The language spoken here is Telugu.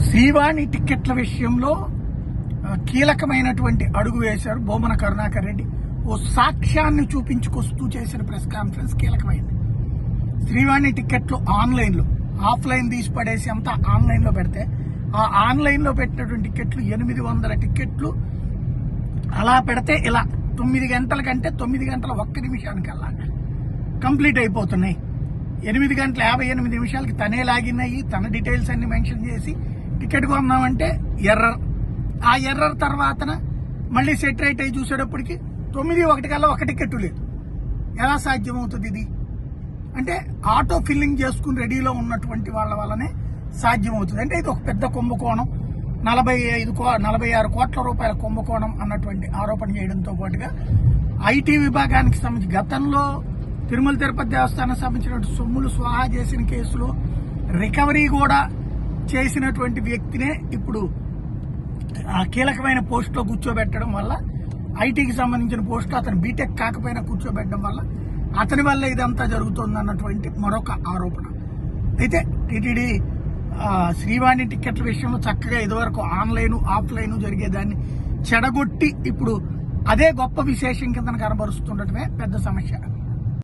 శ్రీవాణి టిక్కెట్ల విషయంలో కీలకమైనటువంటి అడుగు వేశారు బొమ్మన కరుణాకర్ రెడ్డి. ఓ సాక్ష్యాన్ని చూపించుకొస్తూ చేసిన ప్రెస్ కాన్ఫరెన్స్ కీలకమైంది. శ్రీవాణి టిక్కెట్లు ఆన్లైన్లో, ఆఫ్లైన్ తీసి పడేసి అంతా ఆన్లైన్లో పెడితే, ఆ ఆన్లైన్లో పెట్టినటువంటి టిక్కెట్లు 800 టిక్కెట్లు అలా పెడితే ఇలా 9 గంటల కంటే 9 గంటల 1 నిమిషానికల్లా కంప్లీట్ అయిపోతున్నాయి. 8 గంటల 58 నిమిషాలకి తనే లాగిన్ అయ్యి తన డీటెయిల్స్ అన్ని మెన్షన్ చేసి టికెట్ కొందామంటే ఎర్రర్. ఆ ఎర్రర్ తర్వాతన మళ్ళీ సెటరేట్ అయ్యి చూసేటప్పటికి 9:01 కల్లా 1 టికెట్ లేదు. ఎలా సాధ్యమవుతుంది ఇది? అంటే ఆటో ఫిల్లింగ్ చేసుకుని రెడీలో ఉన్నటువంటి వాళ్ళ వల్లనే సాధ్యమవుతుంది. అంటే ఇది ఒక పెద్ద కుంభకోణం, 46 కోట్ల రూపాయల కుంభకోణం అన్నటువంటి ఆరోపణ చేయడంతో పాటుగా ఐటీ విభాగానికి సంబంధించి గతంలో తిరుమల తిరుపతి దేవస్థానానికి సంబంధించినటువంటి సొమ్ములు స్వాహా చేసిన కేసులో రికవరీ కూడా చేసినటువంటి వ్యక్తినే ఇప్పుడు ఆ కీలకమైన పోస్టులో కూర్చోబెట్టడం వల్ల, ఐటీకి సంబంధించిన పోస్టులో అతను బీటెక్ కాకపోయినా కూర్చోబెట్టడం వల్ల అతని వల్ల ఇదంతా జరుగుతుంది అన్నటువంటి మరొక ఆరోపణ. అయితే టీటీడీ శ్రీవాణి టిక్కెట్ల విషయంలో చక్కగా ఇదివరకు ఆన్లైన్ ఆఫ్లైన్ జరిగేదాన్ని చెడగొట్టి ఇప్పుడు అదే గొప్ప విశేషం కింద కనబరుస్తుండటమే పెద్ద సమస్య.